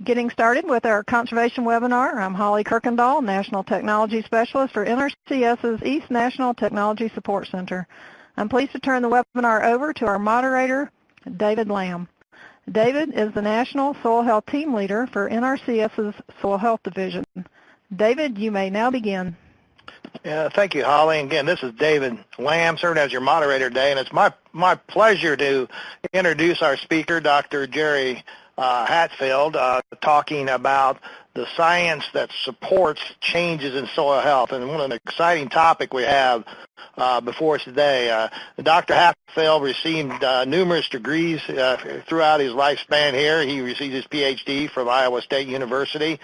Getting started with our conservation webinar, I'm Holly Kirkendall, National Technology Specialist for NRCS's East National Technology Support Center. I'm pleased to turn the webinar over to our moderator, David Lamb. David is the National Soil Health Team Leader for NRCS's Soil Health Division. David, you may now begin. Thank you, Holly. Again, this is David Lamb, serving as your moderator today, and it's my pleasure to introduce our speaker, Dr. Jerry Hatfield, talking about the science that supports changes in soil health. And one of the exciting topic we have before us today. Dr. Hatfield received numerous degrees throughout his lifespan here. He received his Ph.D. from Iowa State University.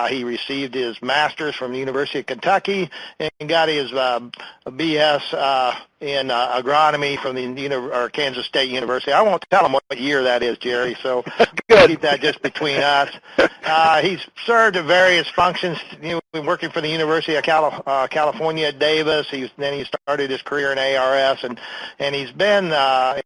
He received his master's from the University of Kentucky and got his BS in agronomy from the Kansas State University. I won't tell him what year that is, Jerry, so keep that just between us. He's served in various functions, working for the University of California at Davis. Then he started his career in ARS, and he's been the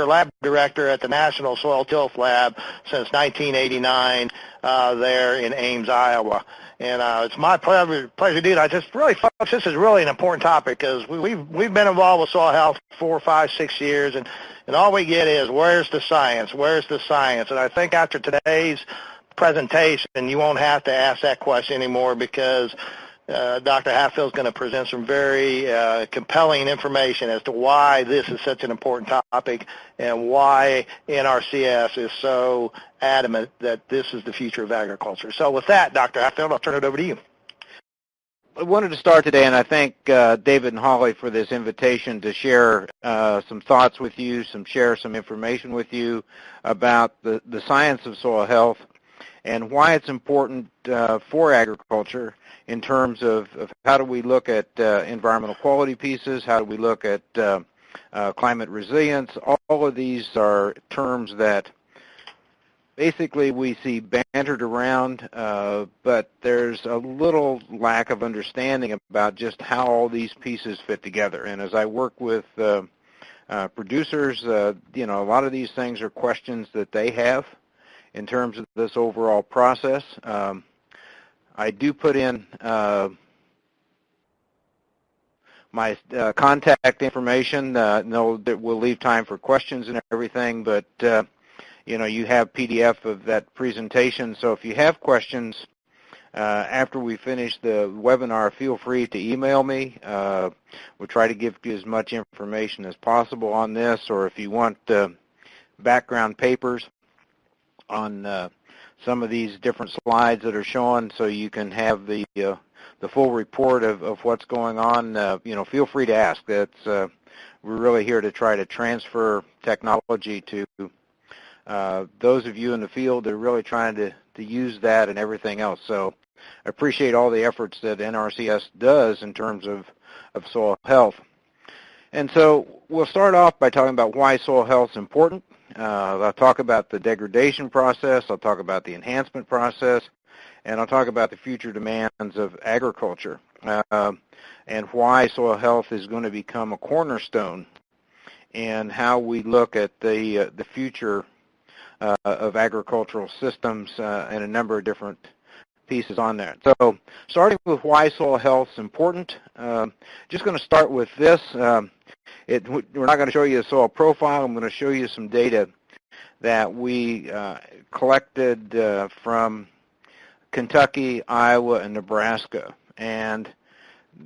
lab director at the National Soil Tilth Lab since 1989 there in Ames, Iowa. And it's my pleasure to do that. Folks, this is really an important topic because we've been involved with soil health 4, 5, 6 years, and all we get is, where's the science? Where's the science? And I think after today's presentation, you won't have to ask that question anymore because Dr. Hatfield is going to present some very compelling information as to why this is such an important topic and why NRCS is so adamant that this is the future of agriculture. So with that, Dr. Hatfield, I'll turn it over to you. I wanted to start today, and I thank David and Holly for this invitation to share some thoughts with you, share some information with you about the science of soil health and why it's important for agriculture in terms of how do we look at environmental quality pieces, how do we look at climate resilience. All of these are terms that basically we see bantered around, but there's a little lack of understanding about just how all these pieces fit together. And as I work with producers, a lot of these things are questions that they have in terms of this overall process. I do put in my contact information. No, that we'll leave time for questions and everything, but you have PDF of that presentation. So if you have questions after we finish the webinar, feel free to email me. We'll try to give you as much information as possible on this, or if you want background papers on some of these different slides that are shown so you can have the full report of what's going on, feel free to ask. We're really here to try to transfer technology to those of you in the field that are really trying to use that and everything else. So I appreciate all the efforts that NRCS does in terms of soil health. And so we'll start off by talking about why soil health is important. I'll talk about the degradation process, I'll talk about the enhancement process, and I'll talk about the future demands of agriculture and why soil health is going to become a cornerstone and how we look at the future of agricultural systems and a number of different pieces on that. So starting with why soil health is important, just going to start with this. We're not going to show you a soil profile. I'm going to show you some data that we collected from Kentucky, Iowa, and Nebraska. And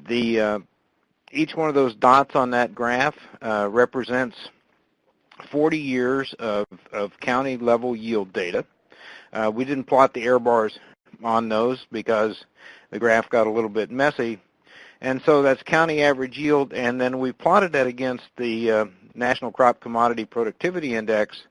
each one of those dots on that graph represents 40 years of county-level yield data. We didn't plot the error bars on those because the graph got a little bit messy. And so that's county average yield, and then we plotted that against the National Crop Commodity Productivity Index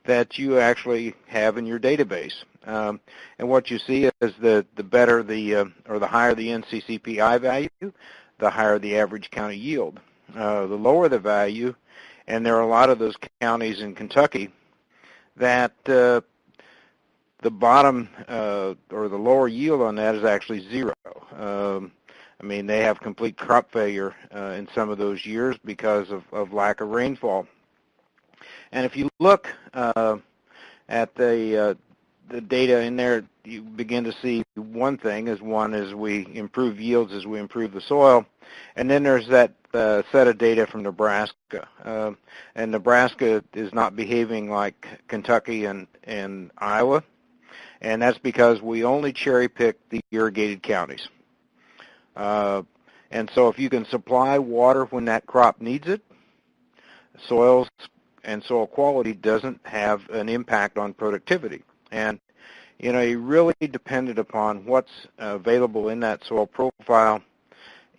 that you actually have in your database. And what you see is the better or the higher the NC CPI value, the higher the average county yield. The lower the value, and there are a lot of those counties in Kentucky that the bottom or the lower yield on that is actually zero. They have complete crop failure in some of those years because of lack of rainfall. And if you look at the data in there, you begin to see one thing is we improve yields as we improve the soil, and then there's that set of data from Nebraska, and Nebraska is not behaving like Kentucky and Iowa, and that's because we only cherry pick the irrigated counties. And so if you can supply water when that crop needs it, soils and soil quality doesn't have an impact on productivity. And, you know, you really depended upon what's available in that soil profile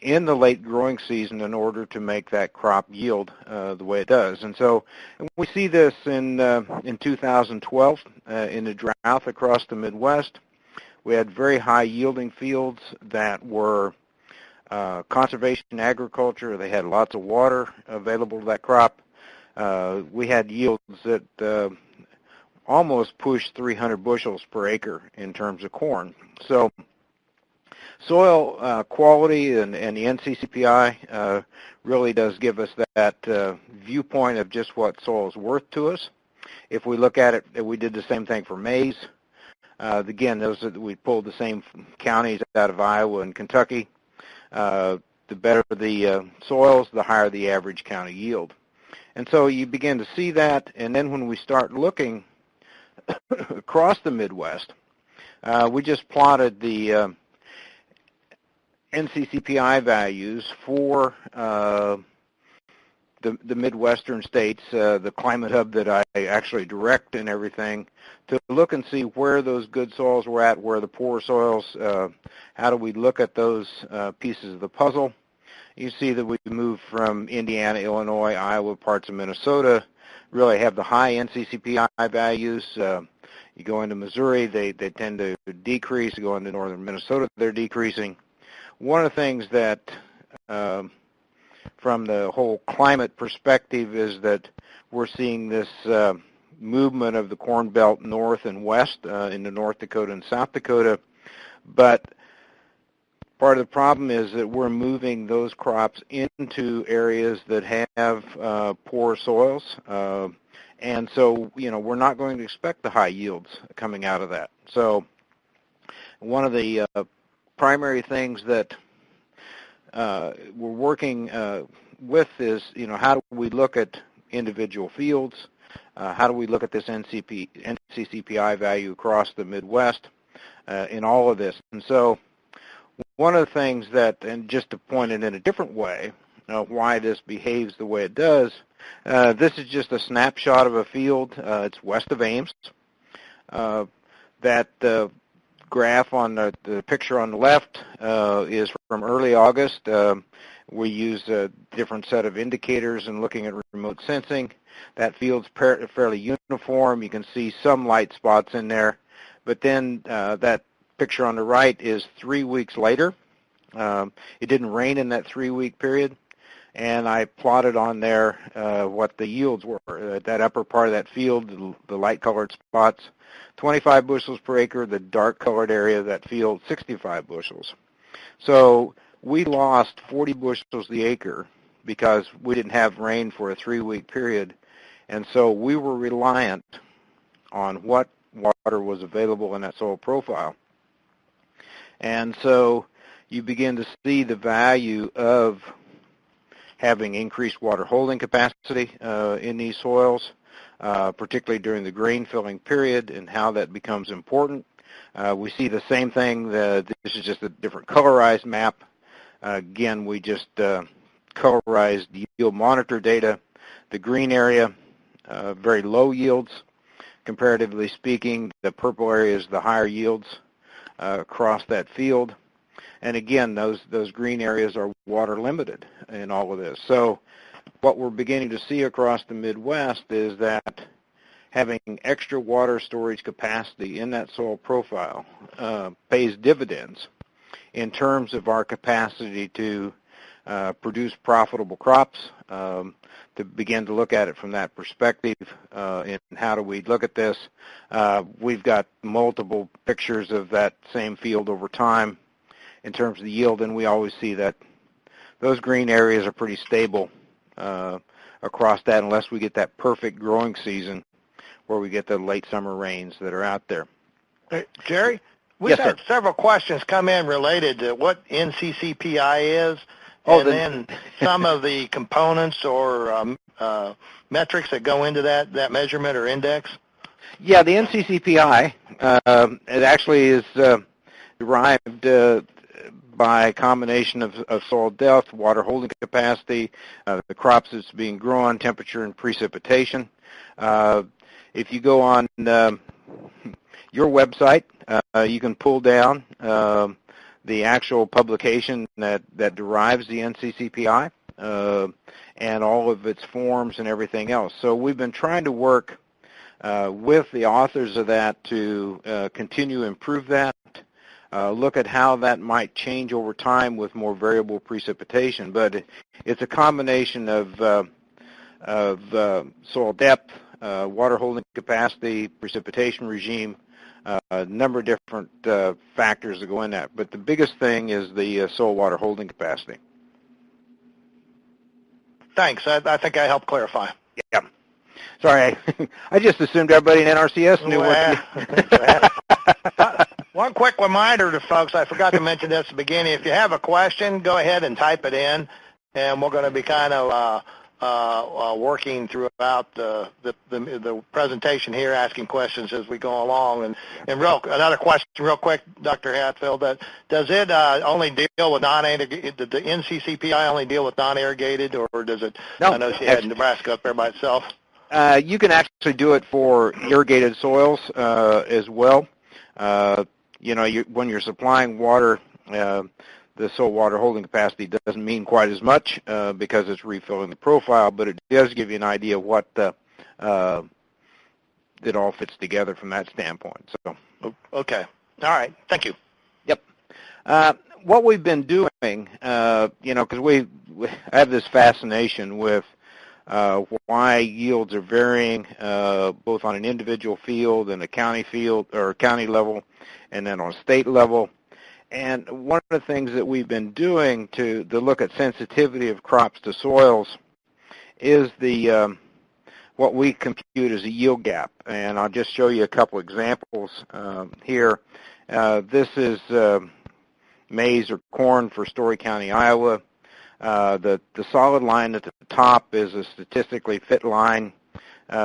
in the late growing season in order to make that crop yield the way it does. And so we see this in 2012 in the drought across the Midwest. We had very high yielding fields that were conservation agriculture. They had lots of water available to that crop. We had yields that almost pushed 300 bushels per acre in terms of corn. So soil quality and the NC CPI really does give us that viewpoint of just what soil is worth to us. If we look at it, we did the same thing for maize. Again, we pulled the same counties out of Iowa and Kentucky. The better the soils, the higher the average county yield. And so you begin to see that, and then when we start looking across the Midwest, we just plotted the NC CPI values for the Midwestern states, the climate hub that I actually direct and everything, to look and see where those good soils were at, where the poor soils, how do we look at those pieces of the puzzle. You see that we moved from Indiana, Illinois, Iowa, parts of Minnesota, really have the high NC CPI values. You go into Missouri, they tend to decrease. You go into northern Minnesota, they're decreasing. One of the things that from the whole climate perspective is that we're seeing this movement of the Corn Belt north and west into North Dakota and South Dakota, but part of the problem is that we're moving those crops into areas that have poor soils, and so, you know, we're not going to expect the high yields coming out of that. So one of the primary things that we're working with is, you know, how do we look at individual fields? How do we look at this NC CPI value across the Midwest in all of this? And so one of the things that, and just to point it in a different way, why this behaves the way it does, this is just a snapshot of a field. It's west of Ames. That graph on the picture on the left is from early August. We use a different set of indicators in looking at remote sensing. That field's fairly uniform. You can see some light spots in there. But then that picture on the right is 3 weeks later. It didn't rain in that 3-week period. And I plotted on there what the yields were. That upper part of that field, the light-colored spots, 25 bushels per acre. The dark-colored area of that field, 65 bushels. So we lost 40 bushels the acre because we didn't have rain for a 3-week period. And so we were reliant on what water was available in that soil profile. And so you begin to see the value of having increased water holding capacity in these soils, particularly during the grain filling period, and how that becomes important. We see the same thing. This is just a different colorized map. Again, we just colorized yield monitor data. The green area, very low yields, comparatively speaking. The purple area is the higher yields across that field. And again, those green areas are water limited in all of this. So what we're beginning to see across the Midwest is that having extra water storage capacity in that soil profile pays dividends in terms of our capacity to produce profitable crops, to begin to look at it from that perspective. And how do we look at this? We've got multiple pictures of that same field over time in terms of the yield, and we always see that those green areas are pretty stable across that unless we get that perfect growing season. where we get the late summer rains that are out there. Hey, Jerry, we've Yes, had sir. several questions come in related to what NC CPI is, Oh, and then some of the components or metrics that go into that measurement or index. Yeah, the NC CPI, it actually is derived by a combination of soil depth, water holding capacity, the crops that's being grown, temperature, and precipitation. If you go on your website, you can pull down the actual publication that derives the NC CPI and all of its forms and everything else. So we've been trying to work with the authors of that to continue to improve that, look at how that might change over time with more variable precipitation. But it's a combination of soil depth, water holding capacity, precipitation regime, a number of different factors that go in that. But the biggest thing is the soil water holding capacity. Thanks. I think I helped clarify. Yeah. Sorry, I just assumed everybody in NRCS knew what. One quick reminder to folks, I forgot to mention this at the beginning. If you have a question, go ahead and type it in, and we're going to be kind of working throughout the presentation here, asking questions as we go along. And another question real quick, Dr. Hatfield, does it only deal with non-irrigated, did the NC CPI only deal with non-irrigated, or does it, no, I know she had Nebraska up there by itself. You can actually do it for irrigated soils as well. You know, when you're supplying water, the soil water holding capacity doesn't mean quite as much because it's refilling the profile, but it does give you an idea of what it all fits together from that standpoint. So. Okay. All right. Thank you. Yep. What we've been doing, you know, because we have this fascination with why yields are varying both on an individual field and a county field or county level, and then on a state level. And one of the things that we've been doing to look at sensitivity of crops to soils is the what we compute as a yield gap. And I'll just show you a couple examples here. This is maize or corn for Story County, Iowa. The solid line at the top is a statistically fit line,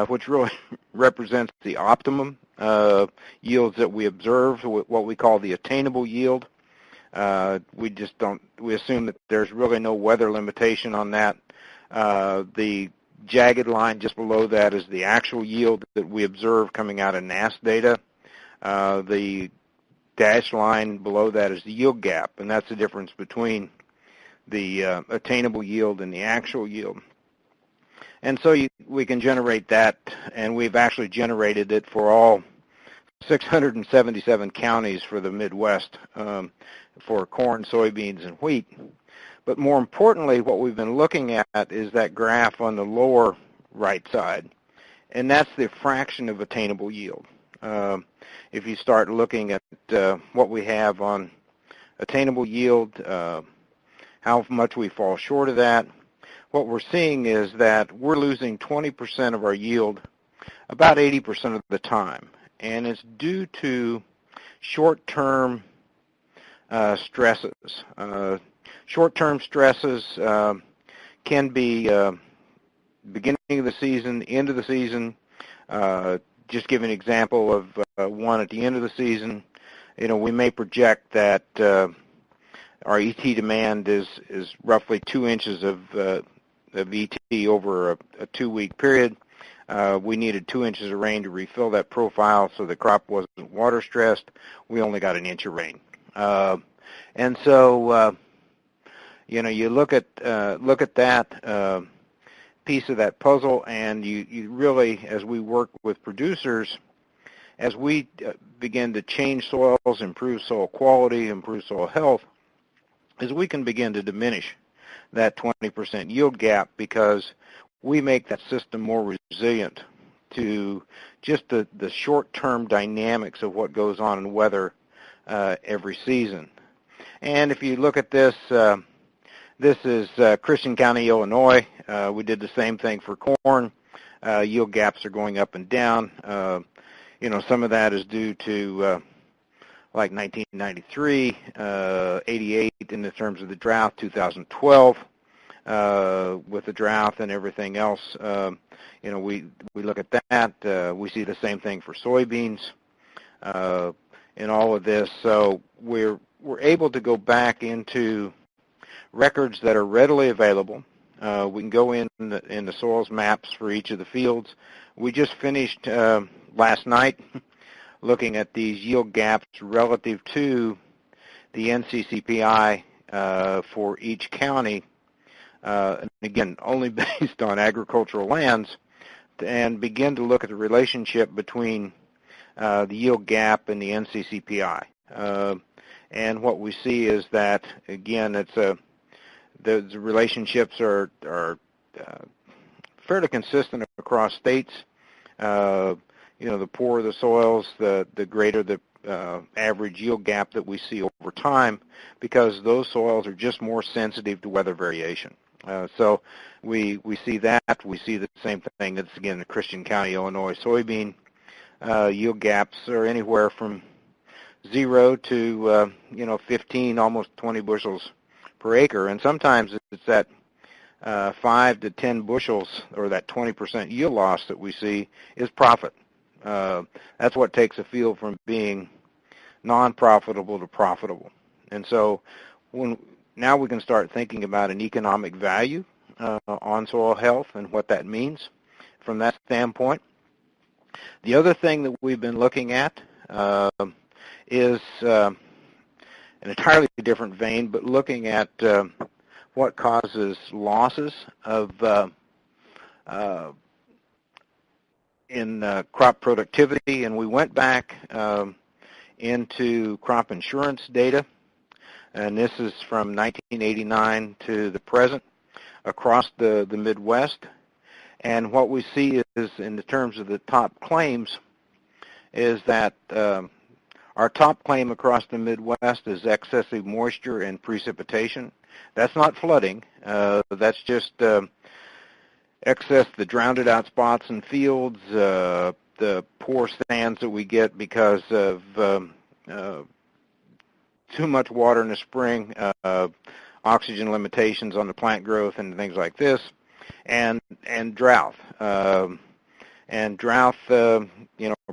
which really represents the optimum yields that we observe, what we call the attainable yield. We assume that there's really no weather limitation on that. The jagged line just below that is the actual yield that we observe coming out of NASS data. The dashed line below that is the yield gap, and that's the difference between the attainable yield and the actual yield. And so we can generate that, and we've actually generated it for all 677 counties for the Midwest for corn, soybeans, and wheat. But more importantly, what we've been looking at is that graph on the lower right side, and that's the fraction of attainable yield. If you start looking at what we have on attainable yield, how much we fall short of that, what we're seeing is that we're losing 20% of our yield about 80% of the time. And it's due to short-term stresses. Short-term stresses can be beginning of the season, end of the season. Just give an example of one at the end of the season. You know, we may project that our ET demand is roughly 2 inches of ET over a 2-week period. We needed 2 inches of rain to refill that profile, so the crop wasn't water stressed. We only got an inch of rain, and so you know, you look at that piece of that puzzle, and you really, as we work with producers, as we begin to change soils, improve soil quality, improve soil health, is we can begin to diminish that 20% yield gap because we make that system more resilient to just the short-term dynamics of what goes on in weather every season. And if you look at this, this is Christian County, Illinois. We did the same thing for corn. yield gaps are going up and down. Some of that is due to like 1993, 88 in the terms of the drought, 2012 with the drought and everything else. We look at that. We see the same thing for soybeans in all of this. So we're able to go back into records that are readily available. We can go in the soils maps for each of the fields. We just finished last night looking at these yield gaps relative to the NC CPI for each county, and again, only based on agricultural lands, and begin to look at the relationship between the yield gap and the NC CPI. And what we see is that, again, the relationships are fairly consistent across states. The poorer the soils, the greater the average yield gap that we see over time, because those soils are just more sensitive to weather variation. So we see that. We see the same thing. That's, again, the Christian County, Illinois soybean yield gaps are anywhere from 0 to 15, almost 20 bushels per acre, and sometimes it's that 5 to 10 bushels, or that 20% yield loss that we see, is profit. That's what takes a field from being non-profitable to profitable. And so now we can start thinking about an economic value on soil health and what that means from that standpoint. The other thing that we've been looking at is an entirely different vein, but looking at what causes losses of in crop productivity, and we went back into crop insurance data, and this is from 1989 to the present across the Midwest. And what we see is, in the terms of the top claims, is that our top claim across the Midwest is excessive moisture and precipitation. That's not flooding. That's just excess, the drowned out spots in fields, the poor stands that we get because of too much water in the spring, oxygen limitations on the plant growth and things like this, and drought. And drought,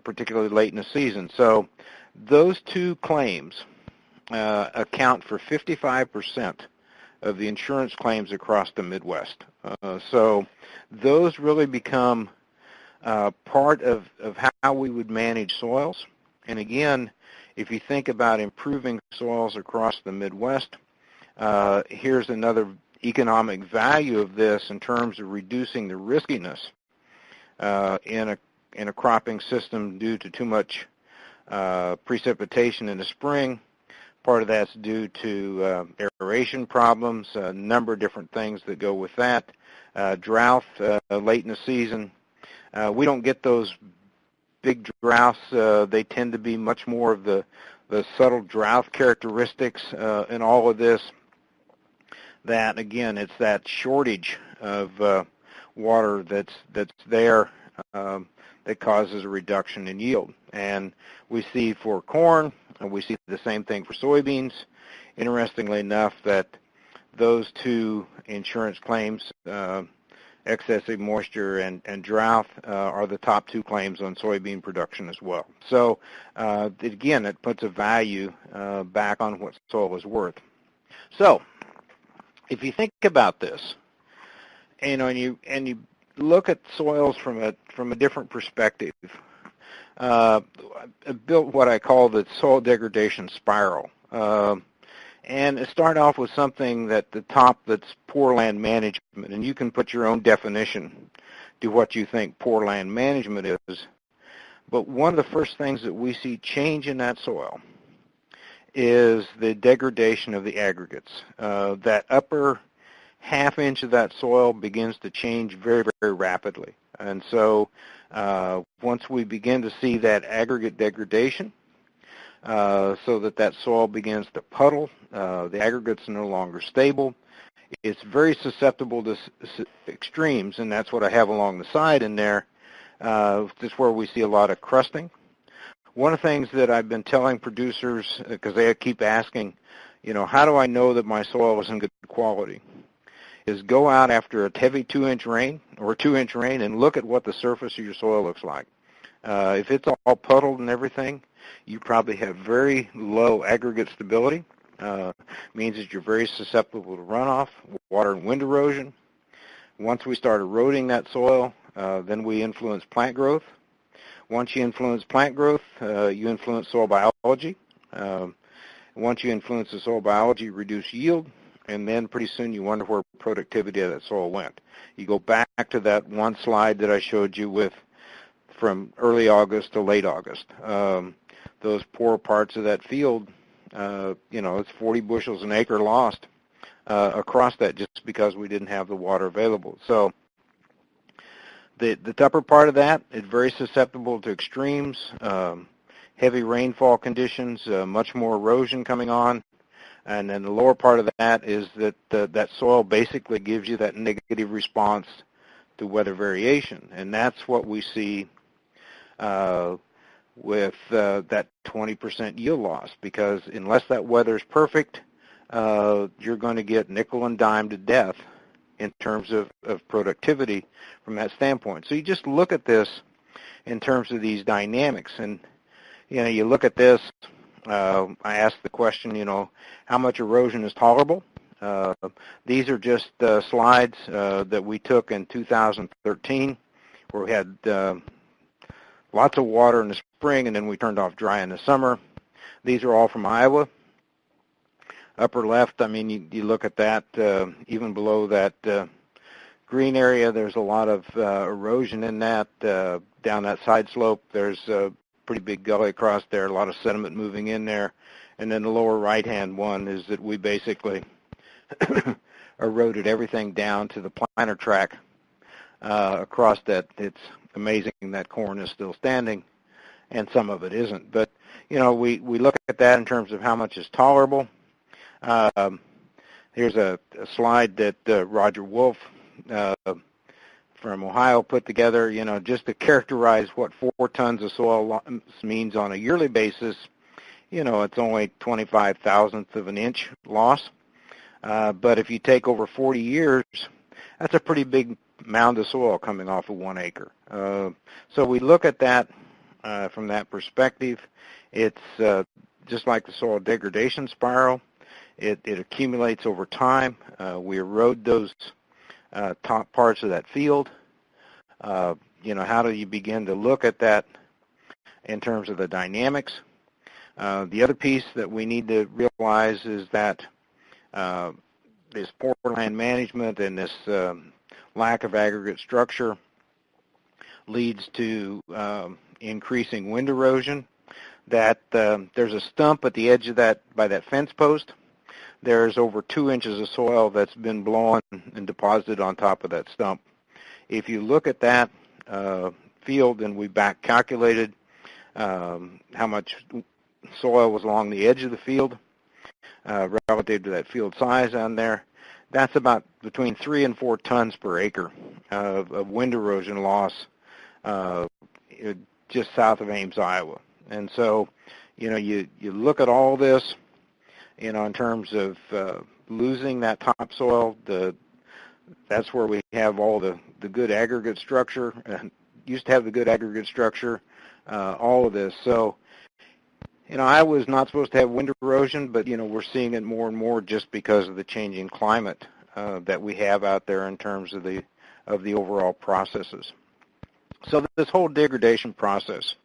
particularly late in the season. So those two claims account for 55% of the insurance claims across the Midwest. So those really become part of how we would manage soils. And again, if you think about improving soils across the Midwest, here's another economic value of this in terms of reducing the riskiness in a cropping system due to too much precipitation in the spring. Part of that's due to aeration problems, a number of different things that go with that. Drought late in the season. We don't get those big droughts. They tend to be much more of the subtle drought characteristics in all of this. That, again, it's that shortage of water that's there that causes a reduction in yield. And we see for corn, and we see the same thing for soybeans. Interestingly enough, that those two insurance claims, excessive moisture and drought, are the top two claims on soybean production as well. So again, it puts a value back on what soil is worth. So if you think about this, and you look at soils from a different perspective, I built what I call the soil degradation spiral. And it start off with something at the top that's poor land management, and you can put your own definition to what you think poor land management is. But one of the first things that we see change in that soil is the degradation of the aggregates. That upper half inch of that soil begins to change very, very rapidly. And so once we begin to see that aggregate degradation, so that soil begins to puddle, the aggregates are no longer stable, it's very susceptible to extremes, and that's what I have along the side in there. This is where we see a lot of crusting. One of the things that I've been telling producers, because they keep asking, how do I know that my soil is in good quality, is go out after a heavy 2-inch rain or 2-inch rain and look at what the surface of your soil looks like. If it's all puddled and everything, you probably have very low aggregate stability. Means that you're very susceptible to runoff, water and wind erosion. Once we start eroding that soil, then we influence plant growth. Once you influence plant growth, you influence soil biology. Once you influence the soil biology, you reduce yield, and then pretty soon you wonder where productivity of that soil went. You go back to that one slide that I showed you with from early August to late August. Those poor parts of that field, it's 40 bushels an acre lost across that just because we didn't have the water available. So the upper part of that is very susceptible to extremes, heavy rainfall conditions, much more erosion coming on. And then the lower part of that is that that soil basically gives you that negative response to weather variation. And that's what we see with that 20% yield loss, because unless that weather is perfect, you're going to get nickel and dime to death in terms of productivity from that standpoint. So you just look at this in terms of these dynamics. And, you look at this, I asked the question, how much erosion is tolerable? These are just slides that we took in 2013 where we had lots of water in the spring, and then we turned off dry in the summer. These are all from Iowa. Upper left, you look at that, even below that green area, there's a lot of erosion in that. Down that side slope, there's a pretty big gully across there, a lot of sediment moving in there. And then the lower right-hand one is that we basically eroded everything down to the planter track across that. It's amazing that corn is still standing, and some of it isn't. But, we look at that in terms of how much is tolerable. Here's a slide that Roger Wolf from Ohio put together, just to characterize what 4 tons of soil loss means on a yearly basis. It's only 25,000th of an inch loss. But if you take over 40 years, that's a pretty big mound of soil coming off of 1 acre. So we look at that from that perspective. It's just like the soil degradation spiral. It accumulates over time. We erode those top parts of that field. How do you begin to look at that in terms of the dynamics? The other piece that we need to realize is that this poor land management and this lack of aggregate structure leads to increasing wind erosion. That there's a stump at the edge of that, by that fence post. There's over 2 inches of soil that's been blown and deposited on top of that stump. If you look at that field, and we back calculated how much soil was along the edge of the field relative to that field size on there, that's about between 3 and 4 tons per acre of wind erosion loss just south of Ames, Iowa. And so, you look at all this, in terms of losing that topsoil. That's where we have all the good aggregate structure. Used to have the good aggregate structure, all of this. So, Iowa's not supposed to have wind erosion, but, we're seeing it more and more just because of the changing climate that we have out there in terms of the overall processes. So this whole degradation process,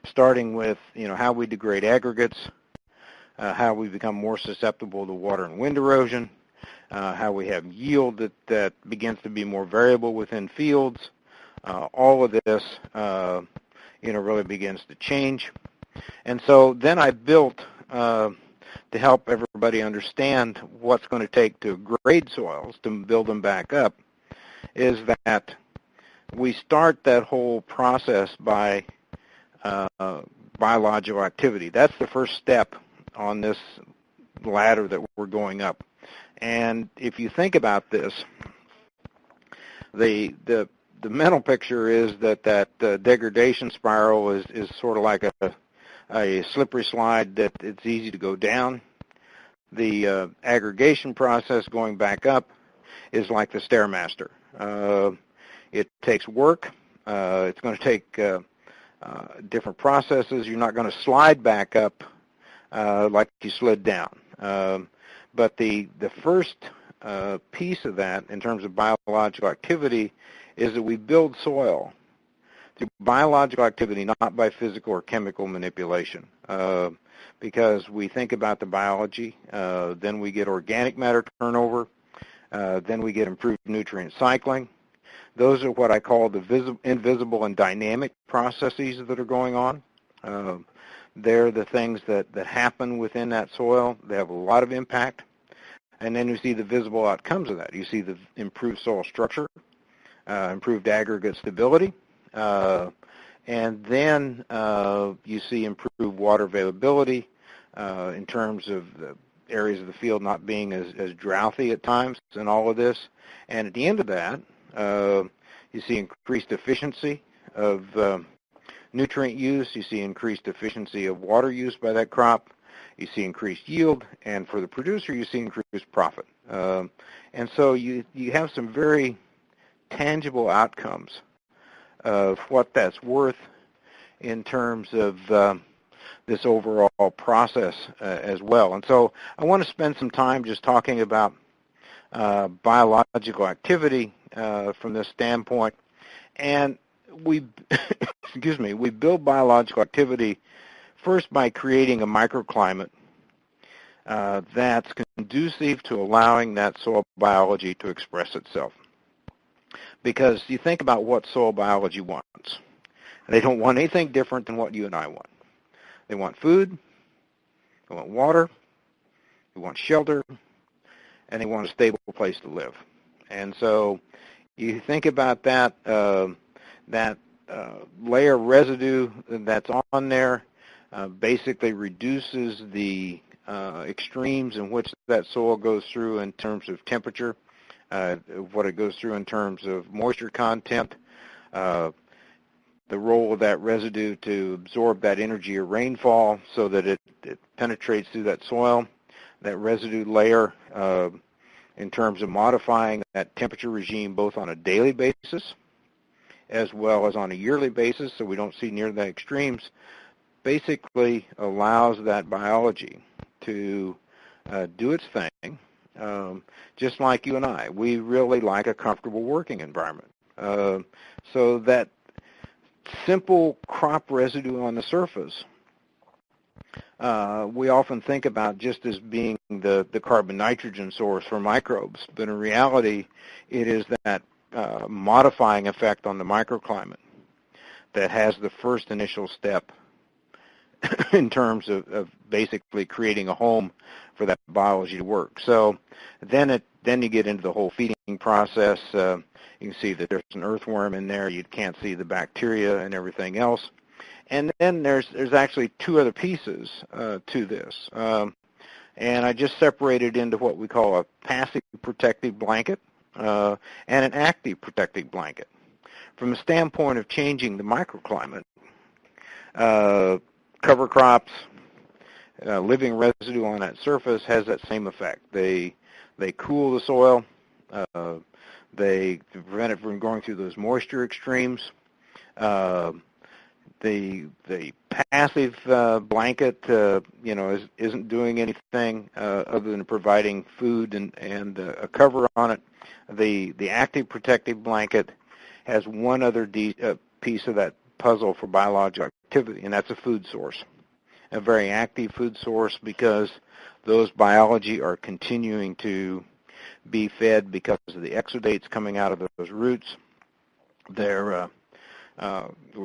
starting with, how we degrade aggregates, how we become more susceptible to water and wind erosion, how we have yield that begins to be more variable within fields. All of this, really begins to change. And so then I built, to help everybody understand what's going to take to grade soils, to build them back up, is that we start that whole process by biological activity. That's the first step on this ladder that we're going up. And if you think about this, the mental picture is that degradation spiral is sort of like a slippery slide that it's easy to go down. The aggregation process going back up is like the Stairmaster. It takes work. It's going to take different processes. You're not going to slide back up like you slid down. But the first piece of that in terms of biological activity is that we build soil through biological activity, not by physical or chemical manipulation. Because we think about the biology, then we get organic matter turnover, then we get improved nutrient cycling. Those are what I call the invisible and dynamic processes that are going on. They're the things that happen within that soil. They have a lot of impact. And then you see the visible outcomes of that. You see the improved soil structure, improved aggregate stability, and then you see improved water availability in terms of the areas of the field not being as droughty at times and all of this. And at the end of that, you see increased efficiency of nutrient use. You see increased efficiency of water use by that crop. You see increased yield. And for the producer, you see increased profit. And so you have some very tangible outcomes of what that's worth in terms of this overall process as well. And so I want to spend some time just talking about biological activity from this standpoint. And we, excuse me, we build biological activity first by creating a microclimate that's conducive to allowing that soil biology to express itself. Because you think about what soil biology wants. They don't want anything different than what you and I want. They want food, they want water, they want shelter, and they want a stable place to live. And so you think about that, layer of residue that's on there basically reduces the extremes in which that soil goes through in terms of temperature, what it goes through in terms of moisture content, the role of that residue to absorb that energy of rainfall so that it penetrates through that soil, that residue layer in terms of modifying that temperature regime both on a daily basis as well as on a yearly basis so we don't see near the extremes, basically allows that biology to do its thing, just like you and I. We really like a comfortable working environment. So that simple crop residue on the surface, we often think about just as being the carbon nitrogen source for microbes, but in reality it is that modifying effect on the microclimate that has the first initial step in terms of basically creating a home for that biology to work. So then you get into the whole feeding process. You can see that there's an earthworm in there. You can't see the bacteria and everything else. And then there's actually two other pieces to this. And I just separated into what we call a passive protective blanket and an active protective blanket. From the standpoint of changing the microclimate, cover crops, living residue on that surface has that same effect. They cool the soil. They prevent it from going through those moisture extremes. The passive blanket, isn't doing anything other than providing food and a cover on it. The active protective blanket has one other piece of that puzzle for biological activity, and that's a food source, a very active food source, because those biology are continuing to be fed because of the exudates coming out of those roots. We're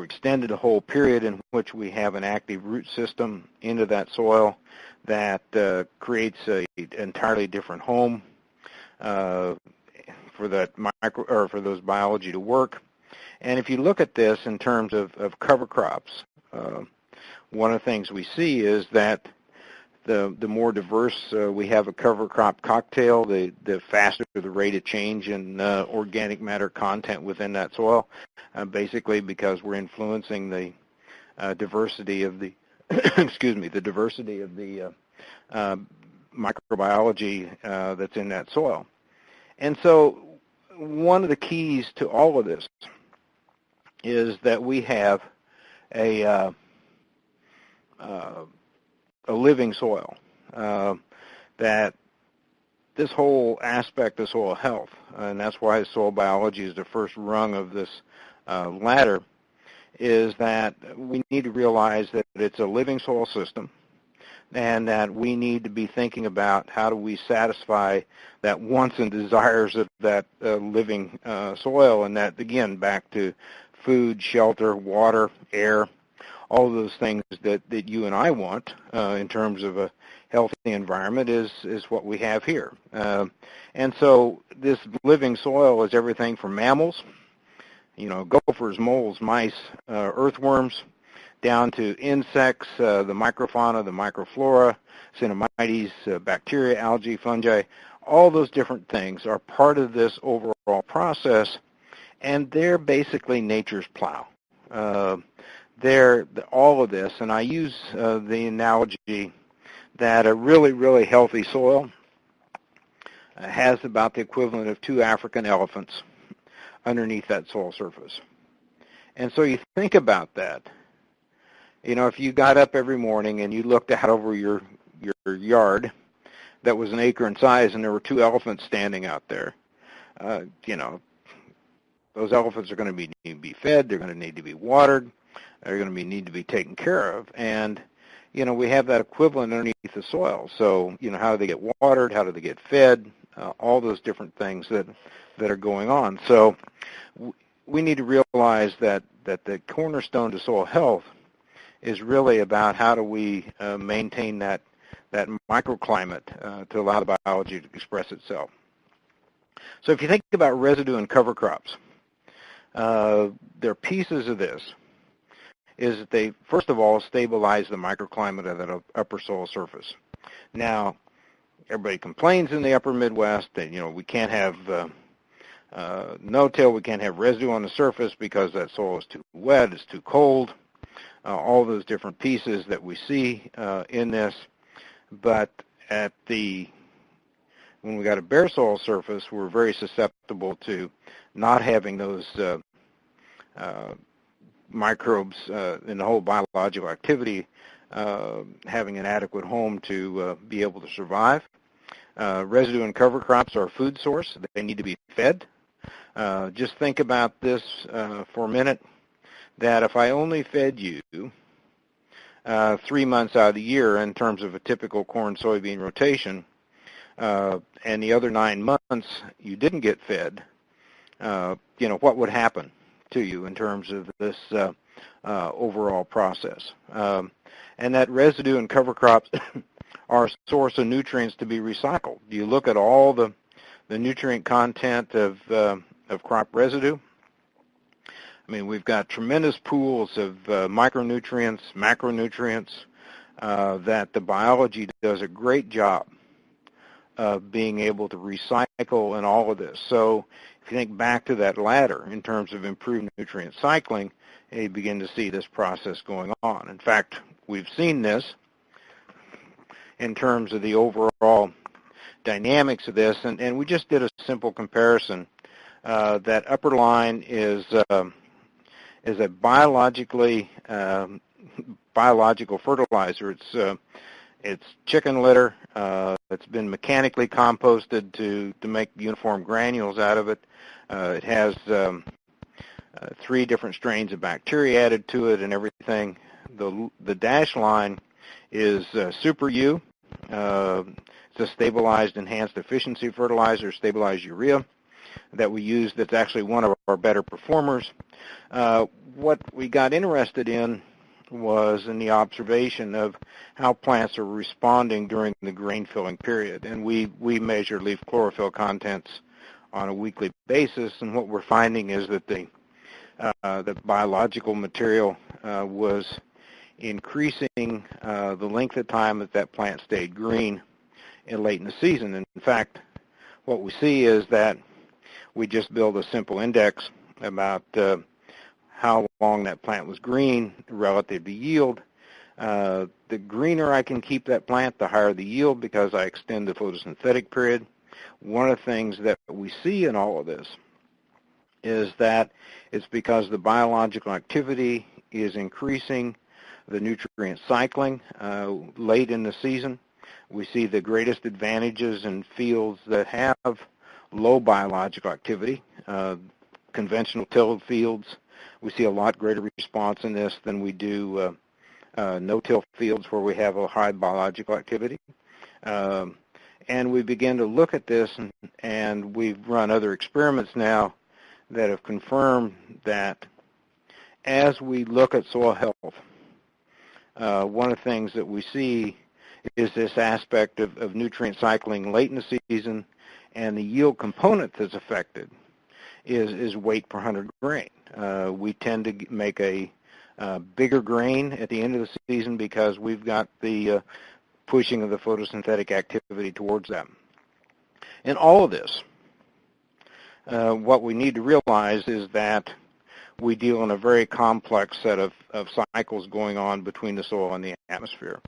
extended a whole period in which we have an active root system into that soil that creates an entirely different home for that for those biology to work. And if you look at this in terms of cover crops, one of the things we see is that the more diverse we have a cover crop cocktail, the faster the rate of change in organic matter content within that soil, basically because we're influencing the diversity of the excuse me, the diversity of the microbiology that's in that soil. And so one of the keys to all of this is that we have a living soil, that this whole aspect of soil health, and that's why soil biology is the first rung of this ladder, is that we need to realize that it's a living soil system and that we need to be thinking about how do we satisfy that wants and desires of that living soil, and that, again, back to food, shelter, water, air, all of those things that you and I want in terms of a healthy environment is what we have here. And so this living soil is everything from mammals, gophers, moles, mice, earthworms, down to insects, the microfauna, the microflora, Cenomites, bacteria, algae, fungi. All those different things are part of this overall process, and they're basically nature's plow. They're all of this, and I use the analogy that a really, really healthy soil has about the equivalent of 2 African elephants underneath that soil surface. And so you think about that. If you got up every morning and you looked out over your yard that was an acre in size and there were 2 elephants standing out there, those elephants are going to need to be fed, they're going to need to be watered, they're going to need to be taken care of. And, we have that equivalent underneath the soil. So, how do they get watered? How do they get fed? All those different things that are going on. So we need to realize that the cornerstone to soil health is really about how do we maintain that microclimate to allow the biology to express itself. So if you think about residue and cover crops, there are pieces of this is that they, first of all, stabilize the microclimate of that upper soil surface. Now, everybody complains in the upper Midwest that, we can't have no-till, we can't have residue on the surface because that soil is too wet, it's too cold, all those different pieces that we see in this. But when we got a bare soil surface, we're very susceptible to not having those microbes in the whole biological activity having an adequate home to be able to survive. Residue and cover crops are a food source. They need to be fed. Just think about this for a minute, that if I only fed you 3 months out of the year in terms of a typical corn-soybean rotation, and the other 9 months you didn't get fed, what would happen to you in terms of this overall process? And that residue and cover crops are a source of nutrients to be recycled. You look at all the nutrient content of crop residue. I mean, we've got tremendous pools of micronutrients, macronutrients that the biology does a great job of being able to recycle in all of this. So if you think back to that ladder in terms of improved nutrient cycling, you begin to see this process going on. In fact, we've seen this in terms of the overall dynamics of this, and we just did a simple comparison. That upper line is a biological fertilizer. It's chicken litter. It's been mechanically composted to make uniform granules out of it. It has 3 different strains of bacteria added to it and everything. The dash line is Super U. It's a stabilized enhanced efficiency fertilizer, stabilized urea that we use, that's actually one of our better performers. What we got interested in was in the observation of how plants are responding during the grain filling period. And we measure leaf chlorophyll contents on a weekly basis, and what we're finding is that the biological material was increasing the length of time that that plant stayed green late in the season. And in fact, what we see is that we just build a simple index about how long that plant was green relative to yield. The greener I can keep that plant, the higher the yield because I extend the photosynthetic period. One of the things that we see in all of this is that it's because the biological activity is increasing the nutrient cycling late in the season. We see the greatest advantages in fields that have low biological activity, conventional tilled fields. We see a lot greater response in this than we do no-till fields where we have a high biological activity. And we begin to look at this, and we've run other experiments now that have confirmed that as we look at soil health, one of the things that we see is this aspect of nutrient cycling late in the season, and the yield component that's affected is weight per 100 grain. We tend to make a bigger grain at the end of the season because we've got the pushing of the photosynthetic activity towards them. In all of this, what we need to realize is that we deal in a very complex set of cycles going on between the soil and the atmosphere.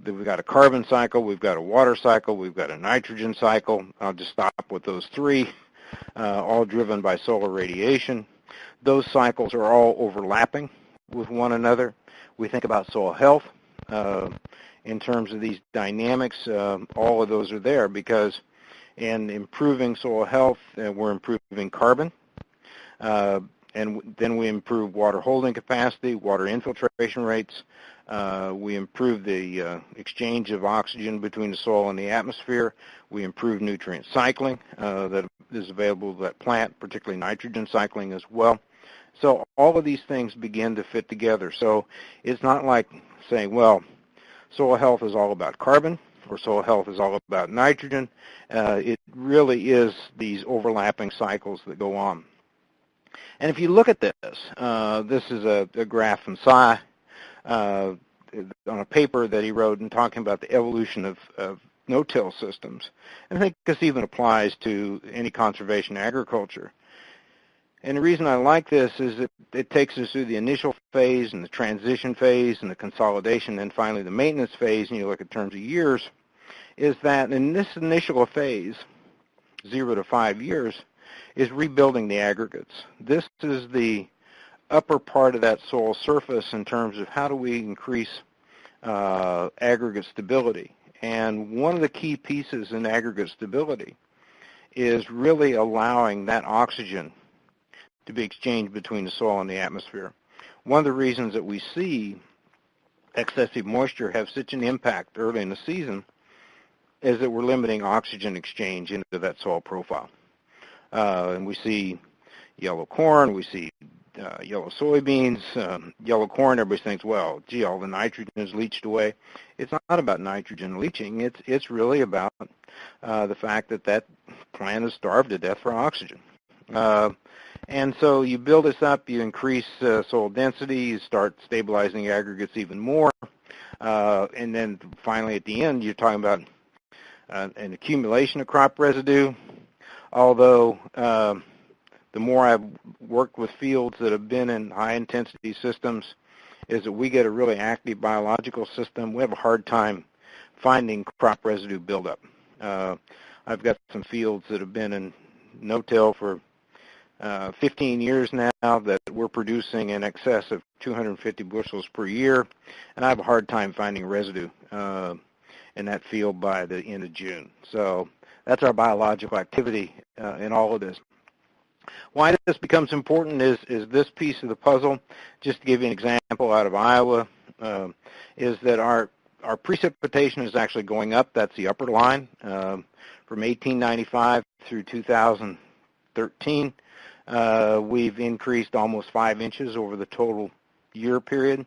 We've got a carbon cycle, we've got a water cycle, we've got a nitrogen cycle. I'll just stop with those three, all driven by solar radiation. Those cycles are all overlapping with one another. We think about soil health. In terms of these dynamics, all of those are there because in improving soil health, we're improving carbon, and then we improve water holding capacity, water infiltration rates. We improve the exchange of oxygen between the soil and the atmosphere. We improve nutrient cycling that is available to that plant, particularly nitrogen cycling as well. So all of these things begin to fit together. So it's not like saying, well, soil health is all about carbon or soil health is all about nitrogen. It really is these overlapping cycles that go on. And if you look at this, this is a graph from Sy on a paper that he wrote and talking about the evolution of no-till systems. And I think this even applies to any conservation agriculture. And the reason I like this is that it takes us through the initial phase and the transition phase and the consolidation and finally the maintenance phase, and you look at terms of years, is that in this initial phase, 0 to 5 years, is rebuilding the aggregates. This is the upper part of that soil surface in terms of how do we increase aggregate stability. And one of the key pieces in aggregate stability is really allowing that oxygen to be exchanged between the soil and the atmosphere. One of the reasons that we see excessive moisture have such an impact early in the season is that we're limiting oxygen exchange into that soil profile. And we see yellow corn, we see yellow soybeans, yellow corn. Everybody thinks, well, gee, all the nitrogen is leached away. It's not about nitrogen leaching. It's really about the fact that that plant is starved to death for oxygen. And so you build this up, you increase soil density, you start stabilizing aggregates even more, and then finally at the end you're talking about an accumulation of crop residue, although the more I've worked with fields that have been in high-intensity systems is that we get a really active biological system. We have a hard time finding crop residue buildup. I've got some fields that have been in no-till for 15 years now that we're producing in excess of 250 bushels per year, and I have a hard time finding residue in that field by the end of June. So that's our biological activity in all of this. Why this becomes important is this piece of the puzzle. Just to give you an example out of Iowa, is that our precipitation is actually going up. That's the upper line. From 1895 through 2013, we've increased almost 5 inches over the total year period.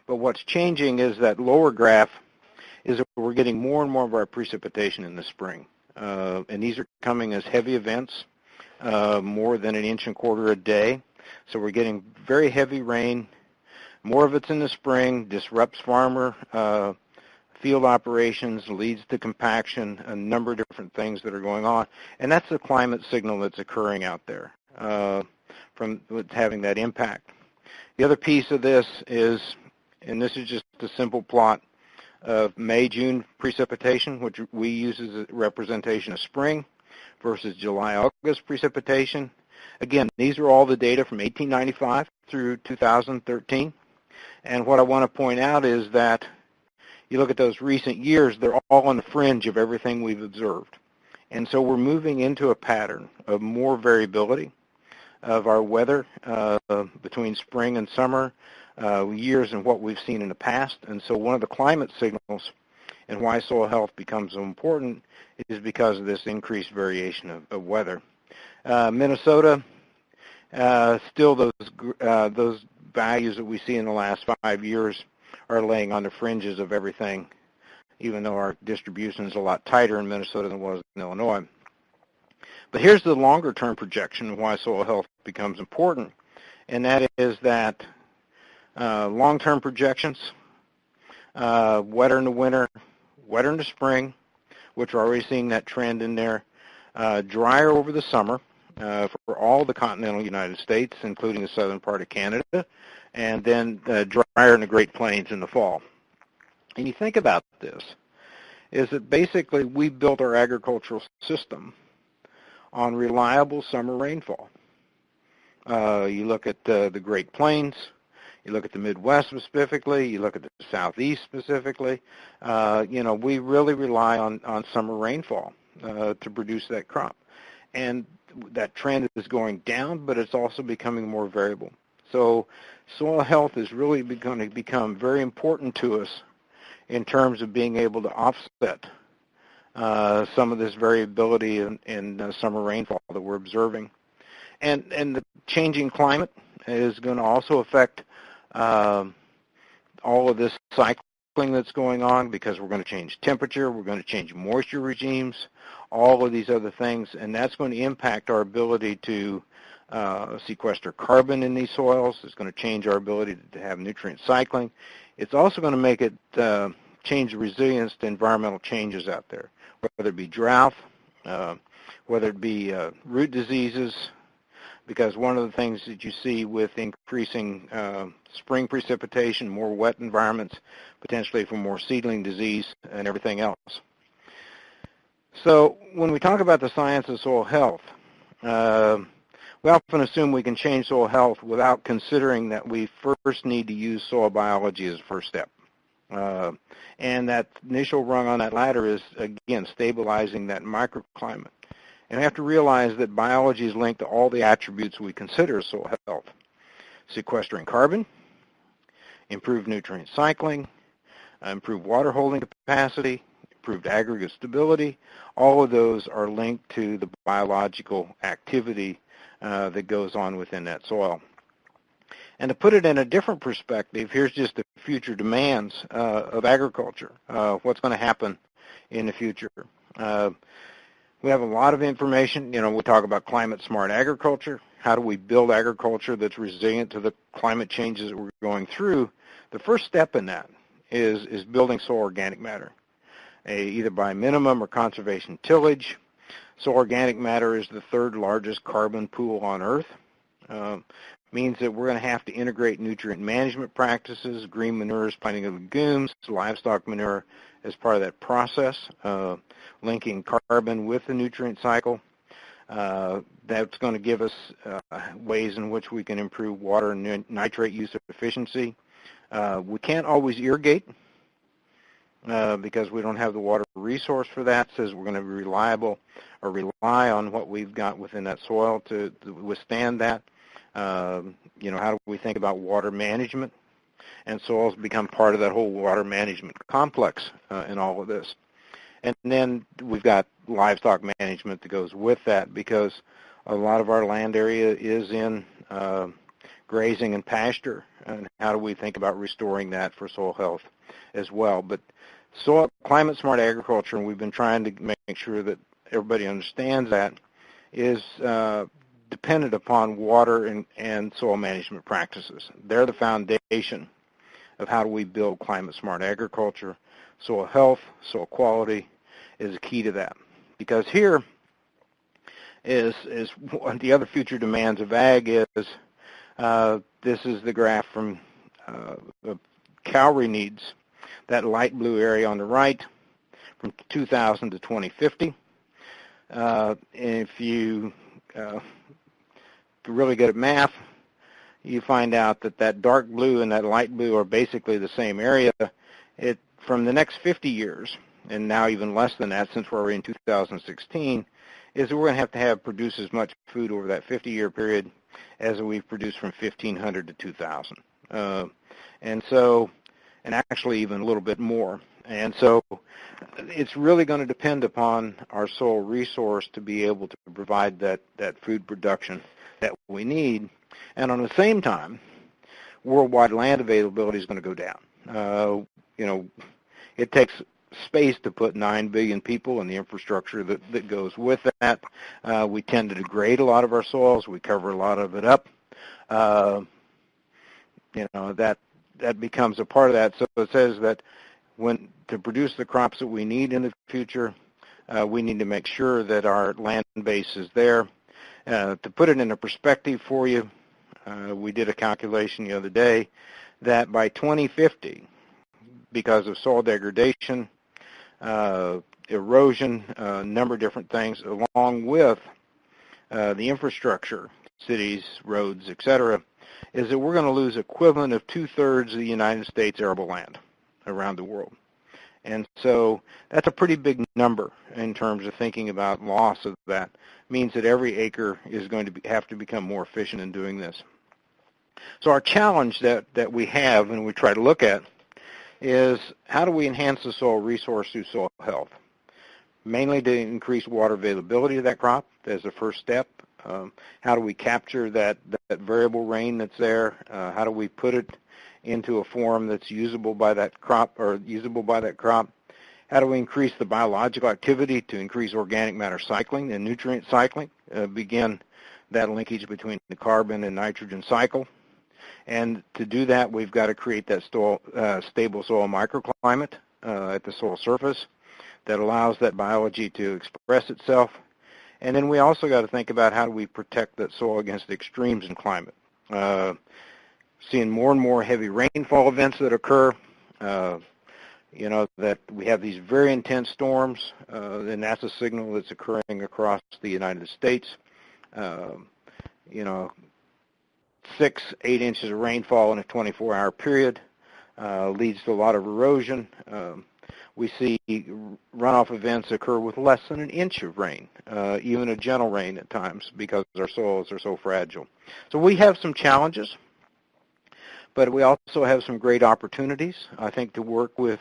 But what's changing is that lower graph is that we're getting more and more of our precipitation in the spring. And these are coming as heavy events, more than 1.25 inches a day. So we're getting very heavy rain, More of it's in the spring, disrupts farmer field operations, leads to compaction, a number of different things that are going on. And that's the climate signal that's occurring out there from having that impact. The other piece of this is, and this is just a simple plot of May-June precipitation, which we use as a representation of spring, versus July-August precipitation. Again, these are all the data from 1895 through 2013. And what I want to point out is that you look at those recent years, they're all on the fringe of everything we've observed. And so we're moving into a pattern of more variability of our weather between spring and summer years and what we've seen in the past. And so one of the climate signals and why soil health becomes so important is because of this increased variation of weather. Minnesota, still those values that we see in the last 5 years are laying on the fringes of everything, even though our distribution is a lot tighter in Minnesota than it was in Illinois. But here's the longer-term projection of why soil health becomes important, and that is that long-term projections, wetter in the winter, wetter in the spring, which we're already seeing that trend in there, drier over the summer for all the continental United States, including the southern part of Canada, and then drier in the Great Plains in the fall. And you think about this, is that basically we built our agricultural system on reliable summer rainfall. You look at the Great Plains, you look at the Midwest specifically, you look at the Southeast specifically, we really rely on summer rainfall to produce that crop. And that trend is going down, but it's also becoming more variable. So soil health is really going to become very important to us in terms of being able to offset some of this variability in summer rainfall that we're observing. And the changing climate is going to also affect all of this cycling that's going on, because we're going to change temperature, we're going to change moisture regimes, all of these other things, and that's going to impact our ability to sequester carbon in these soils. It's going to change our ability to have nutrient cycling. It's also going to make it change the resilience to environmental changes out there, whether it be drought, whether it be root diseases, because one of the things that you see with increasing spring precipitation, more wet environments, potentially for more seedling disease and everything else. So when we talk about the science of soil health, we often assume we can change soil health without considering that we first need to use soil biology as a first step. And that initial rung on that ladder is, again, stabilizing that microclimate. And we have to realize that biology is linked to all the attributes we consider as soil health. Sequestering carbon, improved nutrient cycling, improved water holding capacity, improved aggregate stability. All of those are linked to the biological activity that goes on within that soil. And to put it in a different perspective, here's just the future demands of agriculture, what's going to happen in the future. We have a lot of information. We talk about climate-smart agriculture. How do we build agriculture that's resilient to the climate changes that we're going through? The first step in that is building soil organic matter, either by minimum or conservation tillage. Soil organic matter is the third largest carbon pool on Earth. Means that we're going to have to integrate nutrient management practices, green manures, planting of legumes, livestock manure as part of that process, linking carbon with the nutrient cycle. That's going to give us ways in which we can improve water and nitrate use efficiency. We can't always irrigate because we don't have the water resource for that. It says we're going to be reliable or rely on what we've got within that soil to withstand that. How do we think about water management? And soils become part of that whole water management complex in all of this. And then we've got livestock management that goes with that, because a lot of our land area is in grazing and pasture. And how do we think about restoring that for soil health as well? But soil climate-smart agriculture, and we've been trying to make sure that everybody understands that, is dependent upon water and soil management practices. They're the foundation of how do we build climate-smart agriculture. Soil health, soil quality is a key to that. Because here is one of the other future demands of ag is, this is the graph from the calorie needs, that light blue area on the right, from 2000 to 2050. If you really good at math, you find out that dark blue and that light blue are basically the same area. From the next 50 years, and now even less than that since we're already in 2016, is that we're going to have produced as much food over that 50-year period as we've produced from 1500 to 2000. And actually even a little bit more. And so it's really going to depend upon our soil resource to be able to provide that food production that we need. And on the same time, worldwide land availability is going to go down. It takes space to put 9 billion people and the infrastructure that goes with that. We tend to degrade a lot of our soils. We cover a lot of it up. That becomes a part of that. So it says that to produce the crops that we need in the future, we need to make sure that our land base is there. To put it in a perspective for you, we did a calculation the other day that by 2050, because of soil degradation, erosion, a number of different things, along with the infrastructure, cities, roads, et cetera, is that we're going to lose equivalent of 2/3 of the United States arable land around the world. And so that's a pretty big number in terms of thinking about loss of that. It means that every acre is going to have to become more efficient in doing this. So our challenge that we have and we try to look at is how do we enhance the soil resource through soil health? Mainly to increase water availability of that crop as the first step. How do we capture that variable rain that's there? How do we put it into a form that's usable by that crop or usable by that crop? How do we increase the biological activity to increase organic matter cycling and nutrient cycling? Begin that linkage between the carbon and nitrogen cycle. And to do that, we've got to create that stable soil microclimate at the soil surface that allows that biology to express itself. And then we also got to think about how do we protect that soil against extremes in climate. Seeing more and more heavy rainfall events that occur, that we have these very intense storms, and that's a signal that's occurring across the United States. 6-8 inches of rainfall in a 24-hour period leads to a lot of erosion. We see runoff events occur with less than an inch of rain, even a gentle rain at times, because our soils are so fragile. So we have some challenges, but we also have some great opportunities, I think, to work with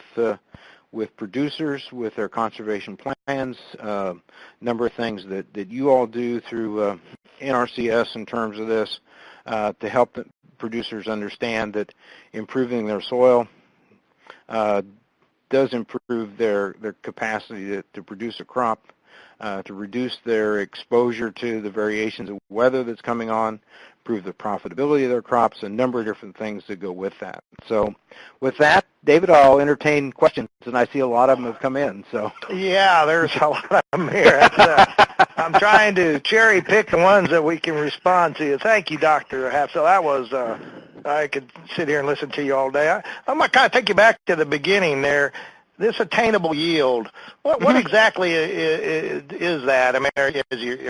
producers, with their conservation plans, a number of things that you all do through NRCS in terms of this, to help the producers understand that improving their soil does improve their capacity to produce a crop, to reduce their exposure to the variations of weather that's coming on, improve the profitability of their crops, a number of different things that go with that. So with that, David, I'll entertain questions, and I see a lot of them have come in. So yeah, there's a lot of them here. I'm trying to cherry pick the ones that we can respond to. Thank you, Dr. Hatfield. That was, I could sit here and listen to you all day. I'm going to kind of take you back to the beginning there. This attainable yield, what exactly is that? I mean, are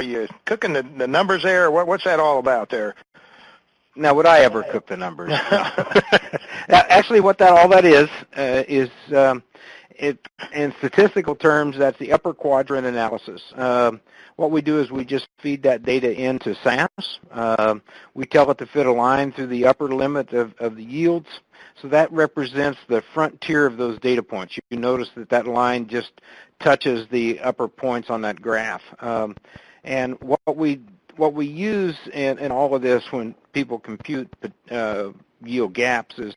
you cooking the numbers there, or what's that all about there? Now, would I ever cook the numbers? No. Actually, all that is in statistical terms, that's the upper quadrant analysis. What we do is we just feed that data into SAS. We tell it to fit a line through the upper limit of the yields. So that represents the frontier of those data points. You notice that line just touches the upper points on that graph. And what we use in all of this when people compute yield gaps is